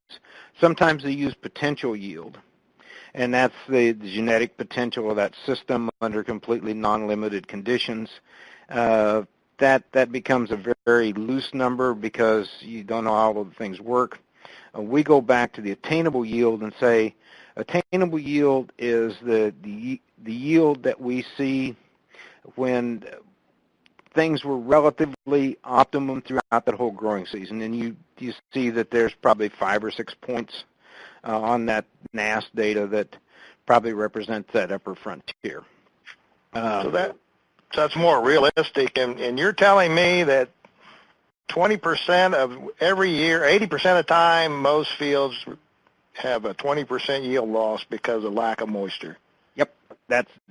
sometimes they use potential yield. And that's the genetic potential of that system under completely non-limited conditions. that becomes a very loose number because you don't know how all of the things work. We go back to the attainable yield and say attainable yield is the yield that we see when things were relatively optimum throughout that whole growing season, and you see that there's probably 5 or 6 points on that NAS data that probably represents that upper frontier. So that's more realistic, and you're telling me that 20% of every year, 80% of the time, most fields have a 20% yield loss because of lack of moisture. Yep,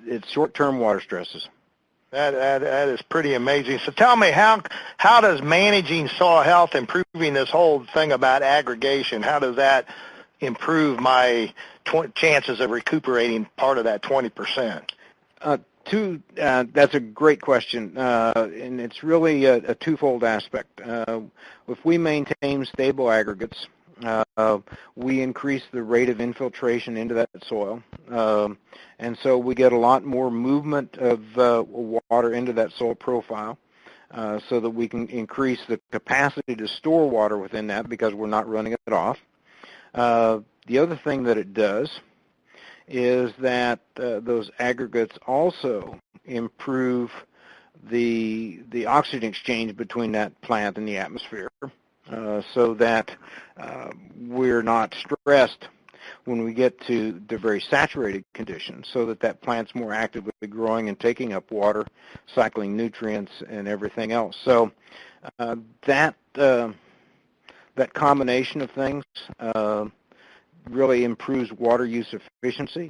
it's short-term water stresses. That is pretty amazing. So tell me, how does managing soil health, improving this whole thing about aggregation, how does that improve my chances of recuperating part of that 20%? That's a great question, and it's really a twofold aspect. If we maintain stable aggregates, we increase the rate of infiltration into that soil, and so we get a lot more movement of water into that soil profile, so that we can increase the capacity to store water within that because we're not running it off. The other thing that it does is that those aggregates also improve the oxygen exchange between that plant and the atmosphere, so that we're not stressed when we get to the very saturated conditions, so that plant's more actively growing and taking up water, cycling nutrients and everything else. So that combination of things really improves water use efficiency.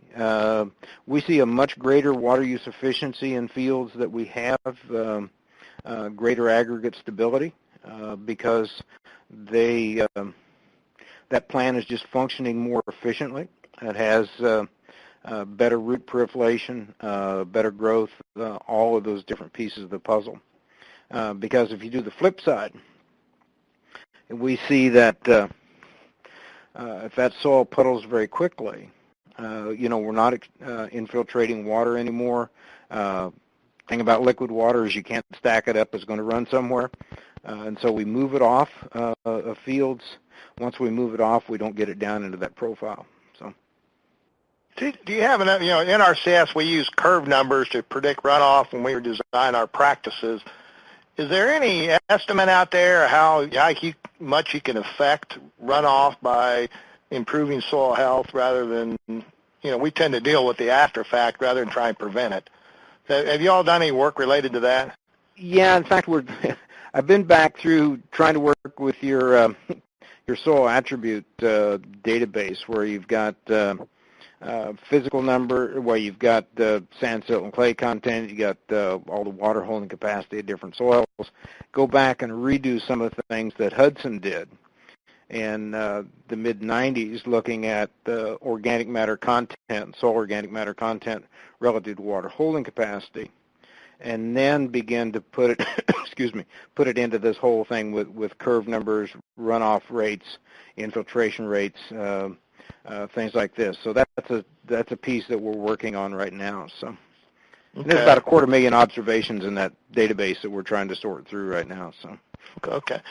We see a much greater water use efficiency in fields that we have greater aggregate stability because that plant is just functioning more efficiently. It has better root proliferation, better growth, all of those different pieces of the puzzle. Because if you do the flip side, we see that if that soil puddles very quickly, we're not infiltrating water anymore. Thing about liquid water is you can't stack it up. It's going to run somewhere. And so we move it off of fields. Once we move it off, we don't get it down into that profile. So, do you have enough? In NRCS, we use curve numbers to predict runoff when we design our practices. Is there any estimate out there how much you can affect runoff by improving soil health rather than, we tend to deal with the after fact rather than try and prevent it. Have you all done any work related to that? Yeah, in fact, I've been back through trying to work with your soil attribute database where you've got physical number, where you've got sand, silt, and clay content, you got all the water holding capacity of different soils. Go back and redo some of the things that Hudson did in the mid-90s, looking at the organic matter content, soil organic matter content relative to water holding capacity, and then begin to put it, put it into this whole thing with curve numbers, runoff rates, infiltration rates, things like this. So that's a piece that we're working on right now. So okay. There's about 250,000 observations in that database that we're trying to sort through right now. So okay.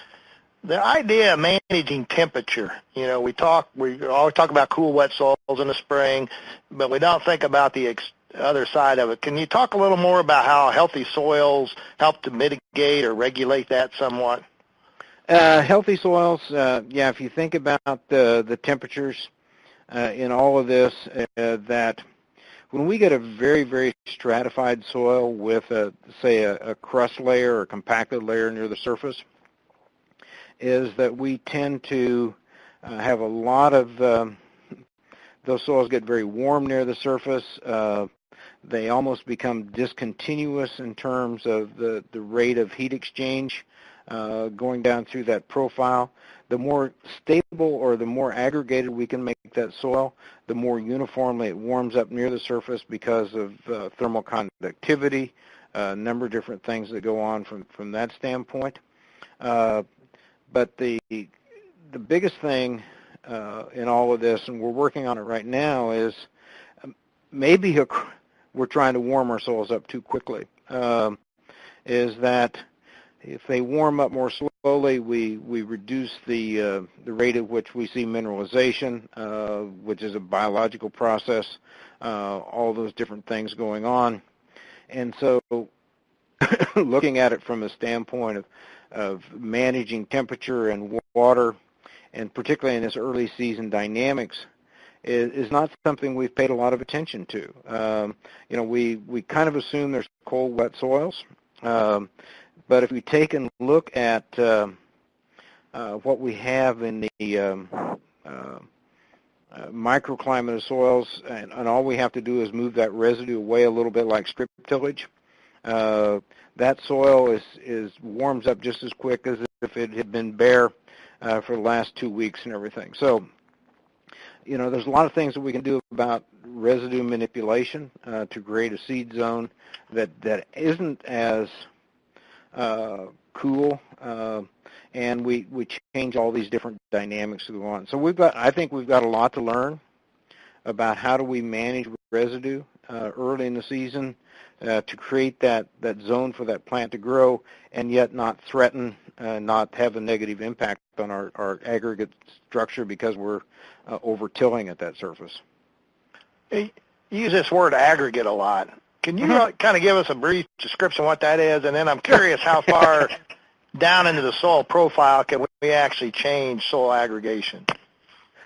The idea of managing temperature, we always talk about cool, wet soils in the spring, but we don't think about the other side of it. Can you talk a little more about how healthy soils help to mitigate or regulate that somewhat? Healthy soils, if you think about the temperatures in all of this, that when we get a very, very stratified soil with, say, a crust layer or compacted layer near the surface, is that we tend to have a lot of those soils get very warm near the surface. They almost become discontinuous in terms of the rate of heat exchange going down through that profile. The more stable or the more aggregated we can make that soil, the more uniformly it warms up near the surface because of thermal conductivity, a number of different things that go on from that standpoint. But the biggest thing in all of this, and we're working on it right now, is maybe we're trying to warm our soils up too quickly, is that if they warm up more slowly, we reduce the rate at which we see mineralization, which is a biological process, all those different things going on. And so looking at it from a standpoint of managing temperature and water, and particularly in this early season dynamics, is not something we've paid a lot of attention to. We kind of assume there's cold, wet soils. But if we take and look at what we have in the microclimate of soils, and all we have to do is move that residue away a little bit like strip tillage, that soil warms up just as quick as if it had been bare for the last 2 weeks and everything. So, there's a lot of things that we can do about residue manipulation to create a seed zone that isn't as cool, and we change all these different dynamics that go on. So I think we've got a lot to learn about how do we manage residue early in the season to create that zone for that plant to grow, and yet not threaten, not have a negative impact on our aggregate structure because we're over-tilling at that surface. You use this word aggregate a lot. Can you kind of give us a brief description of what that is? And then I'm curious how far down into the soil profile can we actually change soil aggregation?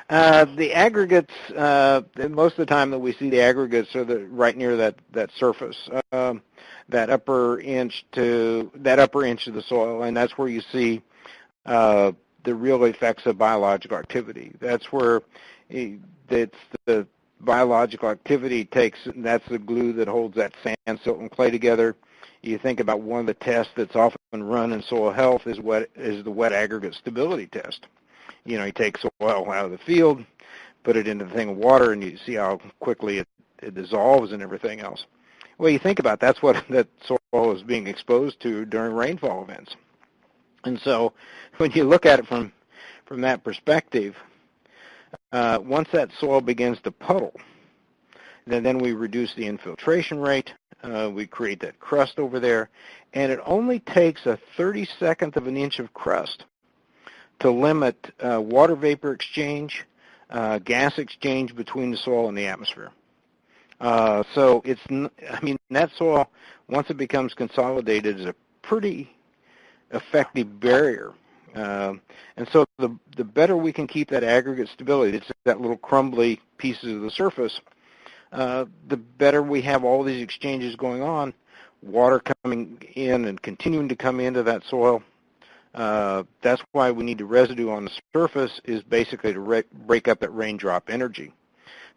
The aggregates, most of the time that we see the aggregates are right near that surface, that upper inch of the soil, and that's where you see the real effects of biological activity. That's where the biological activity that's the glue that holds that sand, silt, and clay together. You think about one of the tests that's often run in soil health is the wet aggregate stability test. You take soil out of the field, put it into the thing of water, and you see how quickly it dissolves and everything else. Well, you think about that's what that soil is being exposed to during rainfall events. And so when you look at it from that perspective, once that soil begins to puddle, then we reduce the infiltration rate, we create that crust over there, and it only takes a 32nd of an inch of crust to limit water vapor exchange, gas exchange between the soil and the atmosphere. So that soil, once it becomes consolidated, is a pretty effective barrier. And so the better we can keep that aggregate stability, it's that little crumbly pieces of the surface, the better we have all these exchanges going on, water coming in and continuing to come into that soil. That's why we need the residue on the surface, is basically to break up that raindrop energy.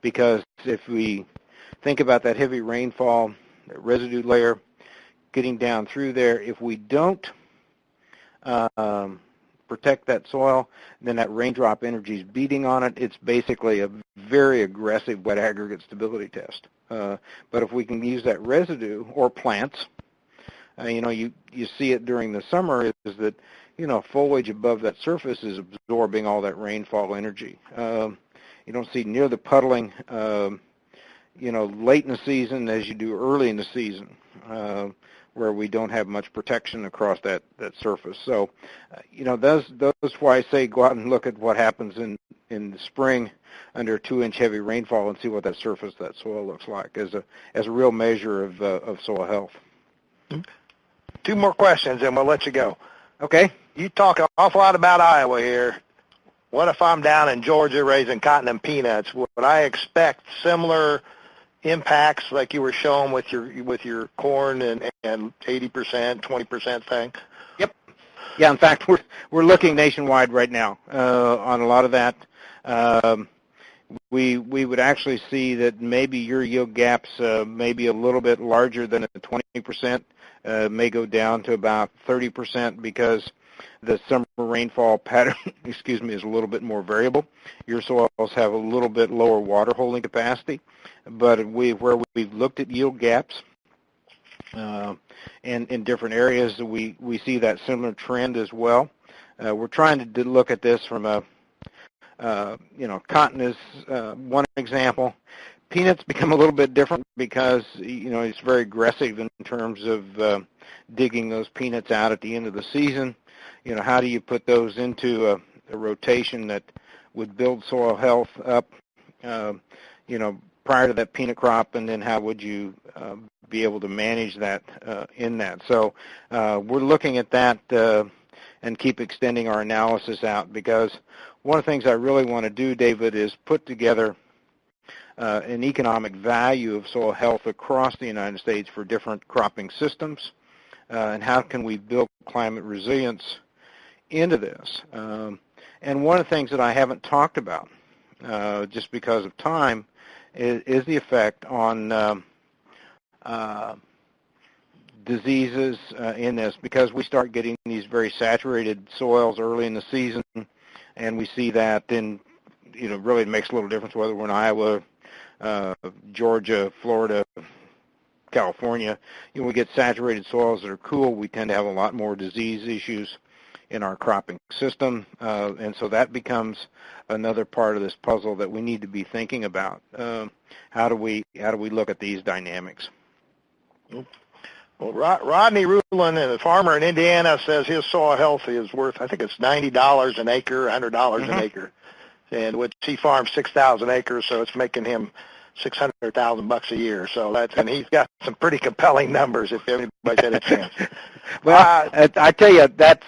Because if we think about that heavy rainfall, that residue layer getting down through there, if we don't protect that soil, then that raindrop energy is beating on it. It's basically a very aggressive wet aggregate stability test. But if we can use that residue, or plants, you see it during the summer, is that foliage above that surface is absorbing all that rainfall energy. You don't see near the puddling, late in the season as you do early in the season, where we don't have much protection across that surface. So, that's why I say go out and look at what happens in the spring under a 2-inch heavy rainfall and see what that surface, that soil looks like as a real measure of soil health. 2 more questions and we'll let you go. Okay. You talk an awful lot about Iowa here. What if I'm down in Georgia raising cotton and peanuts? Would I expect similar impacts like you were showing with your corn and 80%, 20% thing? Yep. Yeah. In fact, we're looking nationwide right now on a lot of that. We would actually see that maybe your yield gaps may be a little bit larger than the 20%. May go down to about 30% because the summer rainfall pattern, is a little bit more variable. Your soils have a little bit lower water holding capacity, but where we've looked at yield gaps and in different areas, we see that similar trend as well. We're trying to look at this from a, cotton is one example. peanuts become a little bit different because, it's very aggressive in terms of digging those peanuts out at the end of the season. How do you put those into a rotation that would build soil health up, prior to that peanut crop, and then how would you be able to manage that in that? So we're looking at that and keep extending our analysis out, because one of the things I really want to do, David, is put together an economic value of soil health across the United States for different cropping systems, and how can we build climate resilience into this. And one of the things that I haven't talked about, just because of time, is the effect on diseases in this, because we start getting these very saturated soils early in the season, and we see that then, really it makes a little difference whether we're in Iowa, Georgia, Florida, California. We get saturated soils that are cool, we tend to have a lot more disease issues in our cropping system, and so that becomes another part of this puzzle that we need to be thinking about. How do we look at these dynamics? Well, Rodney Rulin, a farmer in Indiana, says his soil health is worth, I think it's $90 an acre, $100 an acre, and which he farms 6,000 acres, so it's making him $600,000 a year. So and he's got some pretty compelling numbers if anybody's had a chance. Well, I tell you, that's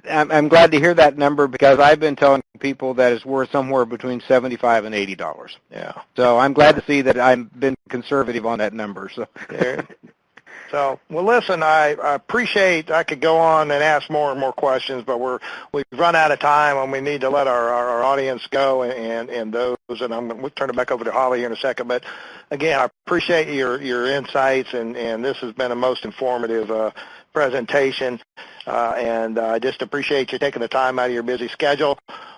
I'm glad to hear that number, because I've been telling people that it's worth somewhere between $75 and $80. Yeah. So I'm glad to see that I've been conservative on that number. So. So, well, listen, I appreciate, I could go on and ask more and more questions, but we've run out of time, and we need to let our audience go and those, and we'll turn it back over to Holly here in a second. But, again, I appreciate your insights, and this has been a most informative presentation, and I just appreciate you taking the time out of your busy schedule.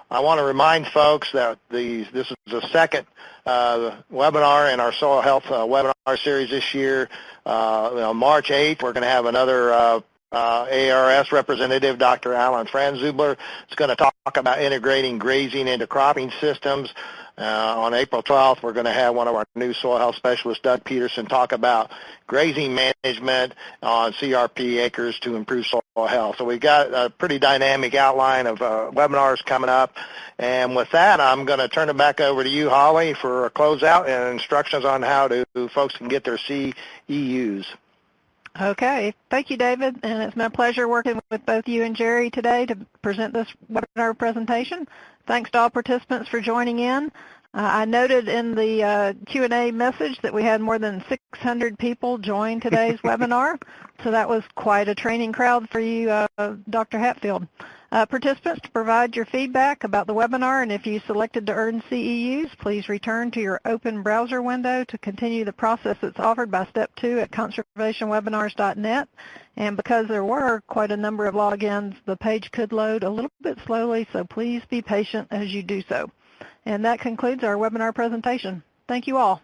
I want to remind folks that this is the second webinar in our soil health webinar series this year. On March 8th, we're going to have another ARS representative, Dr. Alan Franzubler. It's going to talk about integrating grazing into cropping systems. On April 12th, we're going to have one of our new soil health specialists, Doug Peterson, talk about grazing management on CRP acres to improve soil health. So we've got a pretty dynamic outline of webinars coming up. And with that, I'm going to turn it back over to you, Holly, for a closeout and instructions on how folks can get their CEUs. Okay. Thank you, David. And it's been a pleasure working with both you and Jerry today to present this webinar presentation. Thanks to all participants for joining in. I noted in the Q&A message that we had more than 600 people join today's webinar, so that was quite a training crowd for you, Dr. Hatfield. Participants, to provide your feedback about the webinar, and if you selected to earn CEUs, please return to your open browser window to continue the process that's offered by Step 2 at conservationwebinars.net. And because there were quite a number of logins, the page could load a little bit slowly, so please be patient as you do so. And that concludes our webinar presentation. Thank you all.